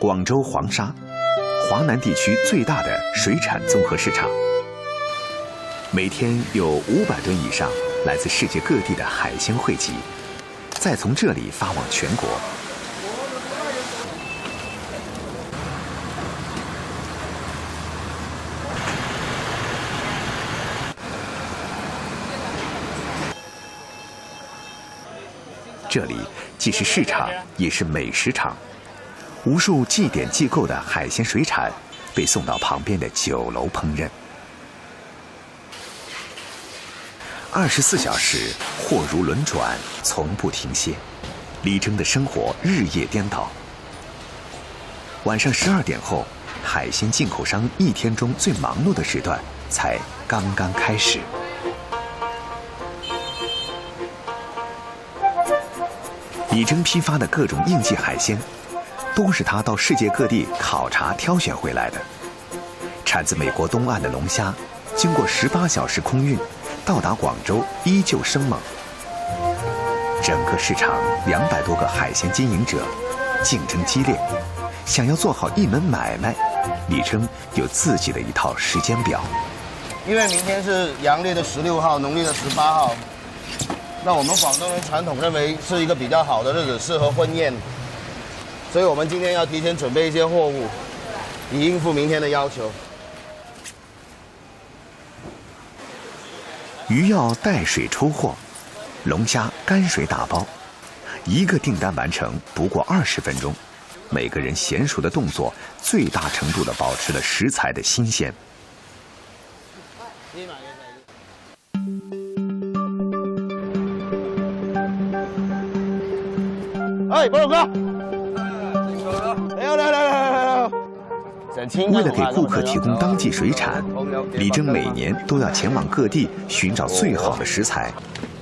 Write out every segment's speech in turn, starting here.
广州黄沙，华南地区最大的水产综合市场，每天有500吨以上来自世界各地的海鲜汇集，再从这里发往全国。这里既是市场，也是美食场。无数即点即购的海鲜水产被送到旁边的酒楼烹饪。24小时，货如轮转，从不停歇。李征的生活日夜颠倒。晚上12点后，海鲜进口商一天中最忙碌的时段才刚刚开始。李征批发的各种应季海鲜，都是他到世界各地考察挑选回来的。产自美国东岸的龙虾，经过18小时空运，到达广州依旧生猛。整个市场200多个海鲜经营者，竞争激烈。想要做好一门买卖，李征有自己的一套时间表。因为明天是阳历的16号，农历的18号。那我们广东人传统认为是一个比较好的日子，适合婚宴，所以我们今天要提前准备一些货物，以应付明天的要求。鱼要带水出货，龙虾干水打包，一个订单完成不过20分钟，每个人娴熟的动作最大程度地保持了食材的新鲜。哎，保龙哥，来！为了给顾客提供当季水产，李征每年都要前往各地寻找最好的食材，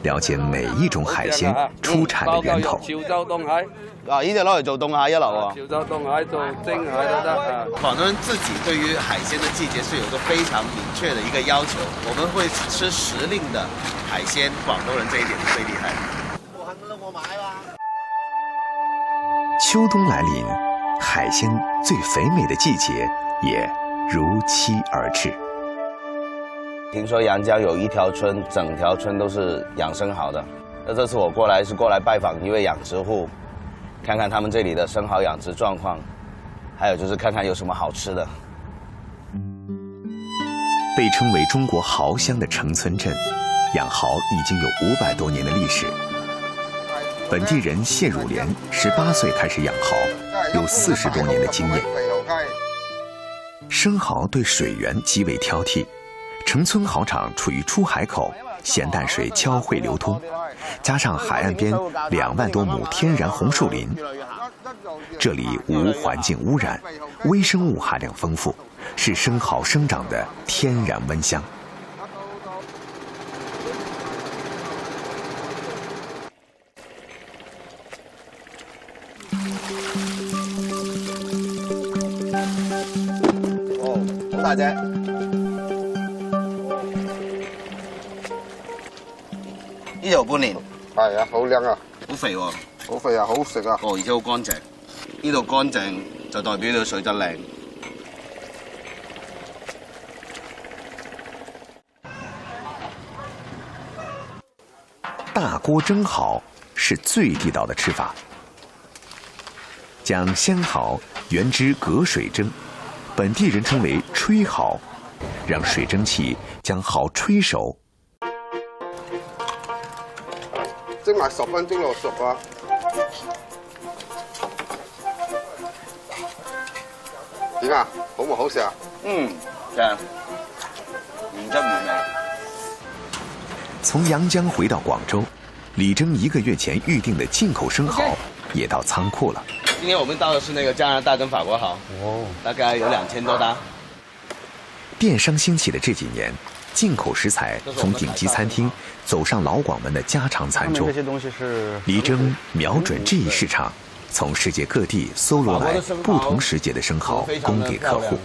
了解每一種海鮮出產的源頭。潮州凍蟹啊，呢隻攞嚟做凍蟹一流啊！潮州凍蟹做蒸蟹都得啊。廣東人自己對於海鮮的季節是有個非常明確的一個要求，我們會吃時令的海鮮，廣東人這一點是最厲害的。我買啦。秋冬來臨，海鮮最肥美的季節也如期而至。聽說陽江有一條村，整條村都是養生蠔的。那這次我過來是過來拜訪一位養殖戶，看看他們這裡的生蠔養殖狀況，還有就是看看有什麼好吃的。被稱為中國蠔鄉的城村鎮，養蠔已經有500多年的歷史。本地人謝汝蓮18歲開始養蠔，有40多年的經驗。生蠔對水源極為挑剔，城村蠔場處於出海口，鹹淡水交匯流通，加上海岸邊2萬多畝天然紅樹林，這裡無環境污染，微生物含量豐富，是生蠔生長的天然溫箱。大隻，呢條半年，係啊，好靚啊，好肥喎，好肥啊，好食啊。哦，而且好乾淨，呢度乾淨就代表呢個水質靚。大鍋蒸蠔是最地道的吃法，將鮮蠔原汁隔水蒸。本地人稱為吹蠔，讓水蒸氣將蠔吹熟。蒸埋10分鐘就熟啊！點啊？好唔好食啊？正，原汁原味。從陽江回到廣州，李征1個月前預定的進口生蠔也到倉庫了。今天我們到的是那個加拿大跟法國蠔，大概有2000多單。電商興起的這幾年，進口食材從頂級餐廳走上老廣門的家常餐桌。李征瞄準這一市場，從世界各地搜羅來不同時節的生蠔供給客戶。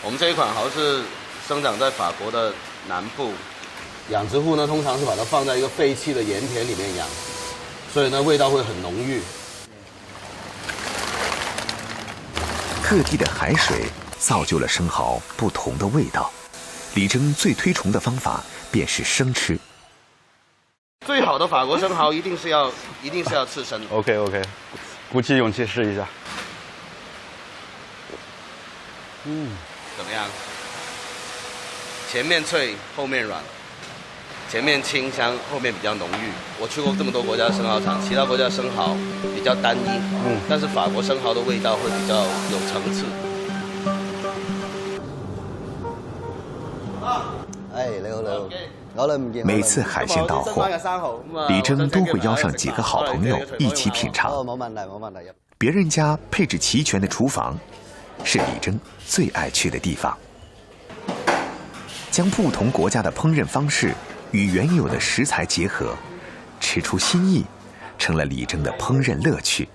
我們這一款蠔是生長在法國的南部，養殖戶呢通常是把它放在一個廢棄的鹽田裡面養，所以呢味道會很濃郁。各地的海水造就了生蚝不同的味道。李征最推崇的方法便是生吃。最好的法国生蚝一定是要刺身。OK， 鼓起勇气试一下。怎么样？前面脆，后面软，前面清香，后面比较浓郁。我去过这么多国家生蚝厂，其他国家生蚝比较单一，但是法国生蚝的味道会比较有层次。每次海鲜到货，李征都会邀上几个好朋友一起品尝。别人家配置齐全的厨房，是李征最爱去的地方。将不同国家的烹饪方式与原有的食材结合，吃出新意，成了李征的烹饪乐趣。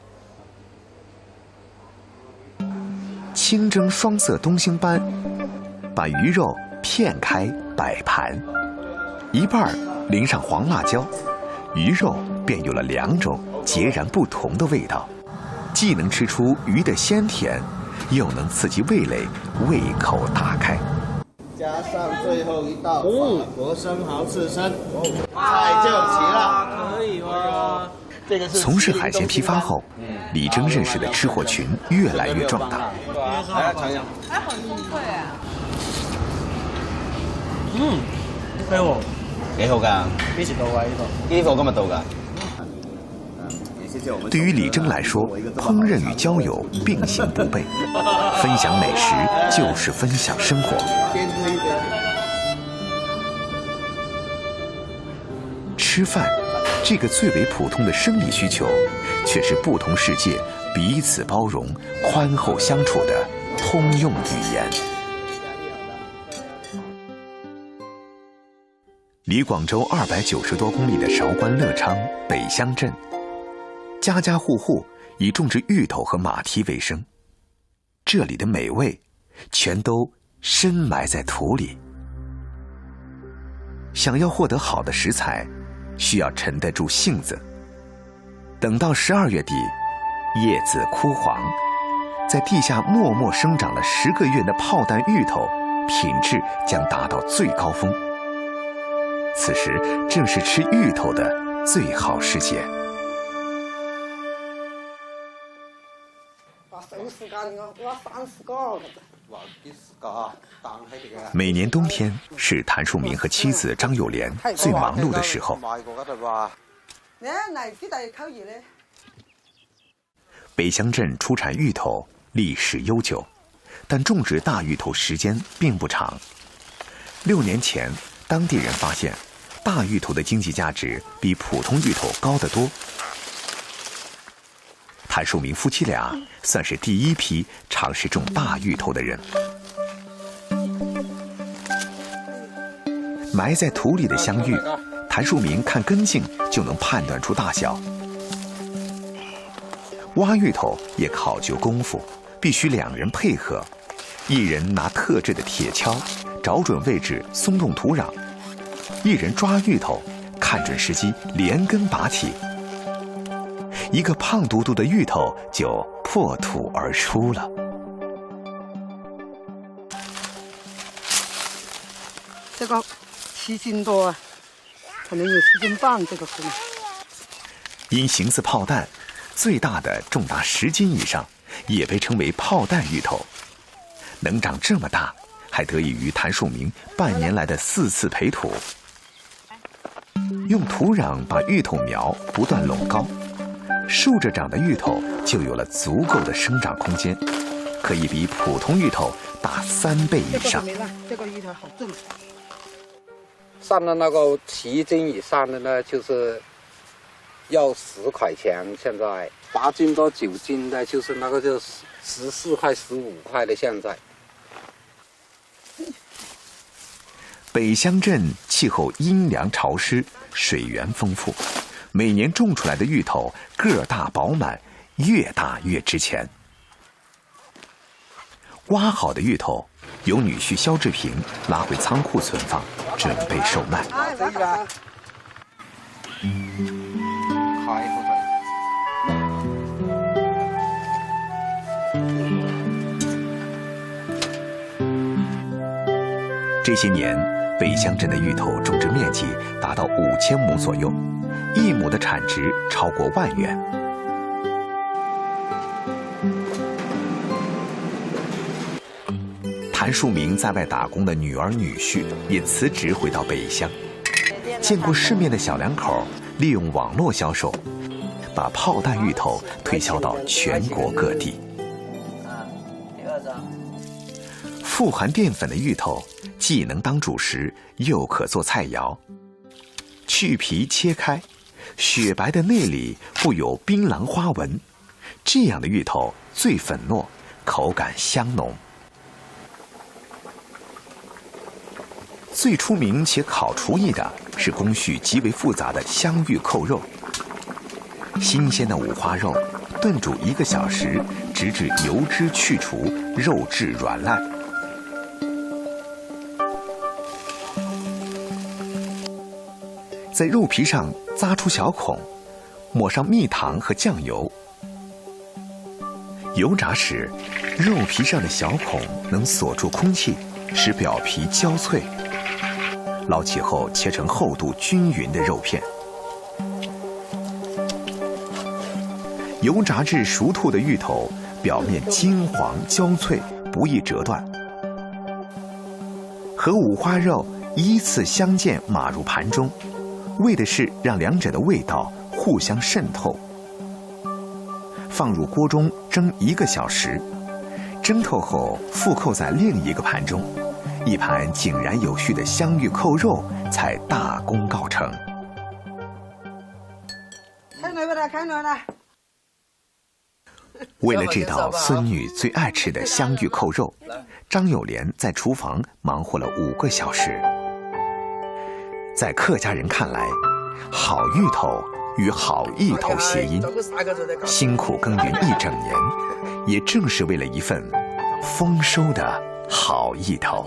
清蒸双色东星斑，把鱼肉片开摆盘，一半淋上黄辣椒，鱼肉便有了2种截然不同的味道，既能吃出鱼的鲜甜，又能刺激味蕾，胃口大开。加上最后一道法国生蚝刺身，菜就齐了。可以哇！这个是从事海鲜批发后，李征认识的吃货群越来越壮大。来尝尝，还很入味啊！幾好，幾好㗎？幾時到啊？呢個今日到㗎。对于李征来说，烹饪与交友并行不悖，分享美食就是分享生活。吃饭，这个最为普通的生理需求，却是不同世界彼此包容、宽厚相处的通用语言。离广州290多公里的韶关乐昌北乡镇，家家户户以种植芋头和马蹄为生，这里的美味全都深埋在土里。想要获得好的食材，需要沉得住性子。等到12月底，叶子枯黄，在地下默默生长了10个月的炮弹芋头，品质将达到最高峰。此时正是吃芋头的最好时节。每年冬天是谭树明和妻子张友莲最忙碌的时候。北乡镇出产芋头历史悠久，但种植大芋头时间并不长。6年前，当地人发现大芋头的经济价值比普通芋头高得多。谭树明夫妻俩算是第一批尝试种大芋头的人。埋在土里的香芋，谭树明看根茎就能判断出大小。挖芋头也考究功夫，必须2人配合，一人拿特制的铁锹找准位置松动土壤，一人抓芋头看准时机连根拔起，一个胖嘟嘟的芋头就破土而出了。这个7斤多啊，可能有7斤半这个重。因形似炮弹，最大的重达10斤以上，也被称为炮弹芋头。能长这么大，还得益于谭树明半年来的4次培土。用土壤把芋头苗不断拢高，竖着长的芋头就有了足够的生长空间，可以比普通芋头大3倍以上。这个芋头好重。上了那个7斤以上的呢，就是要10块钱，现在8斤到9斤的，就是那个就14块、15块的。现在北乡镇气候阴凉潮湿，水源丰富，每年种出来的芋头个大饱满，越大越值钱。挖好的芋头由女婿肖志平拉回仓库存放，准备售卖。这些年，北乡镇的芋头种植面积达到5000亩左右，1亩的产值超过1万元。谭树明在外打工的女儿女婿也辞职回到北乡，见过世面的小两口利用网络销售，把炮弹芋头推销到全国各地。富含淀粉的芋头既能当主食，又可做菜肴。去皮切开，雪白的内里布有槟榔花纹，这样的芋头最粉糯，口感香浓。最出名且考厨艺的是工序极为复杂的香芋扣肉。新鲜的五花肉炖煮1个小时，直至油脂去除，肉质软烂。在肉皮上扎出小孔，抹上蜜糖和酱油。油炸时，肉皮上的小孔能锁住空气，使表皮焦脆。捞起后切成厚度均匀的肉片。油炸至熟透的芋头表面金黄焦脆，不易折断。和五花肉依次相间码入盘中，为的是让两者的味道互相渗透。放入锅中蒸1个小时，蒸透后复扣在另一个盘中。一盘井然有序的香芋扣肉才大功告成。开暖不啦？开暖了。为了这道孙女最爱吃的香芋扣肉，张友莲在厨房忙活了5个小时。在客家人看来，好芋头与好意头谐音，辛苦耕耘1整年，也正是为了一份丰收的好意头。